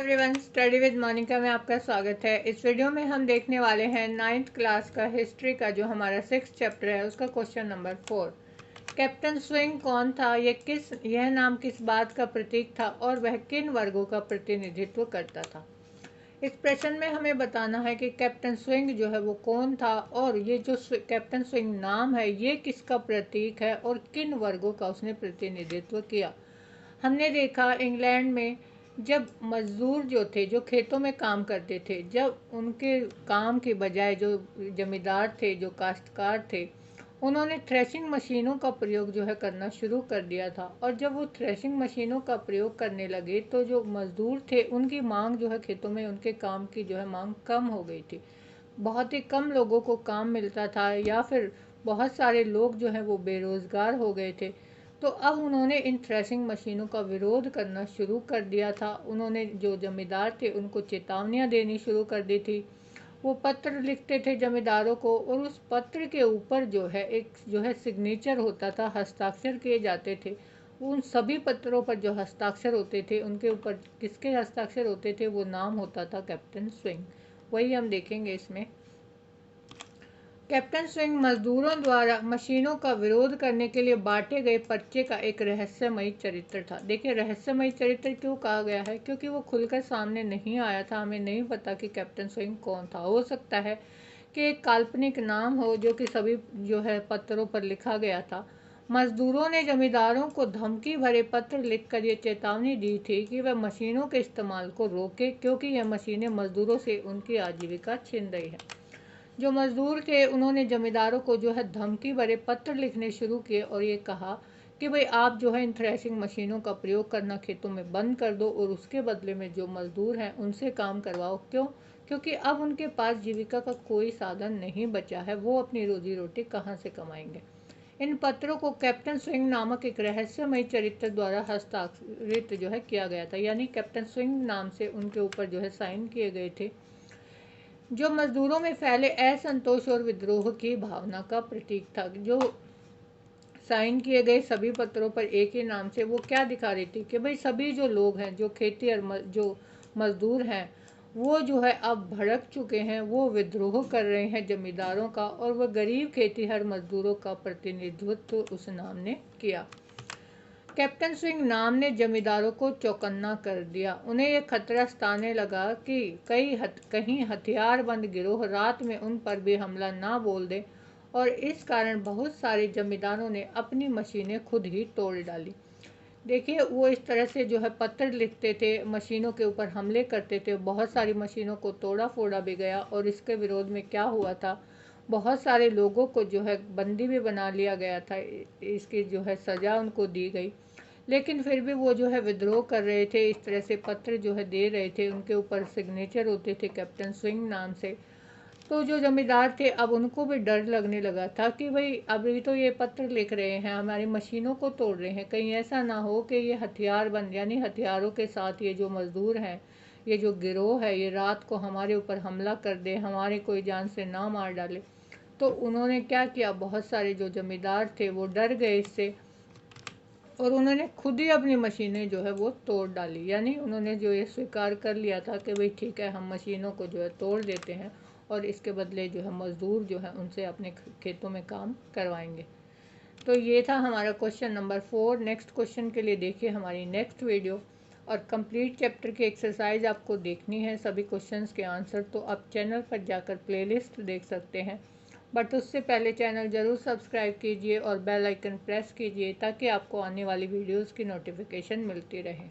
Everyone, study with Monika में आपका स्वागत है। इस वीडियो में हम देखने वाले हैं 9th क्लास का हिस्ट्री का जो हमारा 6th चैप्टर है उसका क्वेश्चन नंबर 4। कैप्टन स्विंग कौन था, यह नाम किस बात का प्रतीक था और वह किन वर्गों का प्रतिनिधित्व करता था। इस प्रश्न में हमें बताना है कि कैप्टन स्विंग जो है वो कौन था और ये जो कैप्टन स्विंग नाम है ये किसका प्रतीक है और किन वर्गों का उसने प्रतिनिधित्व किया। हमने देखा इंग्लैंड में जब मजदूर जो थे, जो खेतों में काम करते थे, जब उनके काम के बजाय जो जमींदार थे, जो काश्तकार थे, उन्होंने थ्रेशिंग मशीनों का प्रयोग जो है करना शुरू कर दिया था। और जब वो थ्रेशिंग मशीनों का प्रयोग करने लगे तो जो मजदूर थे उनकी मांग जो है खेतों में उनके काम की जो है मांग कम हो गई थी। बहुत ही कम लोगों को काम मिलता था या फिर बहुत सारे लोग जो हैं वो बेरोज़गार हो गए थे। तो अब उन्होंने इन थ्रेशिंग मशीनों का विरोध करना शुरू कर दिया था। उन्होंने जो जमींदार थे उनको चेतावनियां देनी शुरू कर दी थी। वो पत्र लिखते थे जमींदारों को और उस पत्र के ऊपर जो है एक जो है सिग्नेचर होता था, हस्ताक्षर किए जाते थे। उन सभी पत्रों पर जो हस्ताक्षर होते थे उनके ऊपर किसके हस्ताक्षर होते थे, वो नाम होता था कैप्टन स्विंग। वही हम देखेंगे इसमें। कैप्टन स्विंग मजदूरों द्वारा मशीनों का विरोध करने के लिए बांटे गए पर्चे का एक रहस्यमयी चरित्र था। देखिए, रहस्यमयी चरित्र क्यों कहा गया है, क्योंकि वो खुलकर सामने नहीं आया था। हमें नहीं पता कि कैप्टन स्विंग कौन था। हो सकता है कि एक काल्पनिक नाम हो जो कि सभी जो है पत्रों पर लिखा गया था। मजदूरों ने जमींदारों को धमकी भरे पत्र लिखकर ये चेतावनी दी थी कि वह मशीनों के इस्तेमाल को रोके, क्योंकि यह मशीनें मजदूरों से उनकी आजीविका छीन रही है। जो मजदूर थे उन्होंने जमींदारों को जो है धमकी भरे पत्र लिखने शुरू किए और ये कहा कि भाई आप जो है इन थ्रेशिंग मशीनों का प्रयोग करना खेतों में बंद कर दो और उसके बदले में जो मजदूर हैं उनसे काम करवाओ। क्यों? क्योंकि अब उनके पास जीविका का कोई साधन नहीं बचा है। वो अपनी रोजी रोटी कहाँ से कमाएंगे। इन पत्रों को कैप्टन स्विंग नामक एक रहस्यमय चरित्र द्वारा हस्ताक्षरित जो है किया गया था, यानी कैप्टन स्विंग नाम से उनके ऊपर जो है साइन किए गए थे, जो मजदूरों में फैले असंतोष और विद्रोह की भावना का प्रतीक था। जो साइन किए गए सभी पत्रों पर एक ही नाम से वो क्या दिखा रही थी कि भाई सभी जो लोग हैं, जो खेती और जो मजदूर हैं, वो जो है अब भड़क चुके हैं। वो विद्रोह कर रहे हैं जमींदारों का और वह गरीब खेतीहर मजदूरों का प्रतिनिधित्व उस नाम ने किया। कैप्टन स्विंग नाम ने जमींदारों को चौकन्ना कर दिया। उन्हें यह खतरा सताने लगा कि कहीं हथियारबंद गिरोह रात में उन पर भी हमला ना बोल दे, और इस कारण बहुत सारे जमींदारों ने अपनी मशीनें खुद ही तोड़ डाली। देखिए, वो इस तरह से जो है पत्र लिखते थे, मशीनों के ऊपर हमले करते थे। बहुत सारी मशीनों को तोड़ा फोड़ा भी गया और इसके विरोध में क्या हुआ था, बहुत सारे लोगों को जो है बंदी भी बना लिया गया था। इसकी जो है सज़ा उनको दी गई, लेकिन फिर भी वो जो है विद्रोह कर रहे थे। इस तरह से पत्र जो है दे रहे थे, उनके ऊपर सिग्नेचर होते थे कैप्टन स्विंग नाम से। तो जो जमींदार थे अब उनको भी डर लगने लगा था कि भाई अभी तो ये पत्र लिख रहे हैं, हमारी मशीनों को तोड़ रहे हैं, कहीं ऐसा ना हो कि ये हथियारबंद यानी हथियारों के साथ ये जो मजदूर हैं, ये जो गिरोह है, ये रात को हमारे ऊपर हमला कर दे, हमारे कोई जान से ना मार डाले। तो उन्होंने क्या किया, बहुत सारे जो जमींदार थे वो डर गए इससे और उन्होंने खुद ही अपनी मशीनें जो है वो तोड़ डाली। यानी उन्होंने जो ये स्वीकार कर लिया था कि भाई ठीक है, हम मशीनों को जो है तोड़ देते हैं और इसके बदले जो है मज़दूर जो है उनसे अपने खेतों में काम करवाएंगे। तो ये था हमारा क्वेश्चन नंबर 4। नेक्स्ट क्वेश्चन के लिए देखिए हमारी नेक्स्ट वीडियो। और कंप्लीट चैप्टर की एक्सरसाइज आपको देखनी है, सभी क्वेश्चंस के आंसर, तो आप चैनल पर जाकर प्लेलिस्ट देख सकते हैं। बट उससे पहले चैनल ज़रूर सब्सक्राइब कीजिए और बेल आइकन प्रेस कीजिए ताकि आपको आने वाली वीडियोस की नोटिफिकेशन मिलती रहे।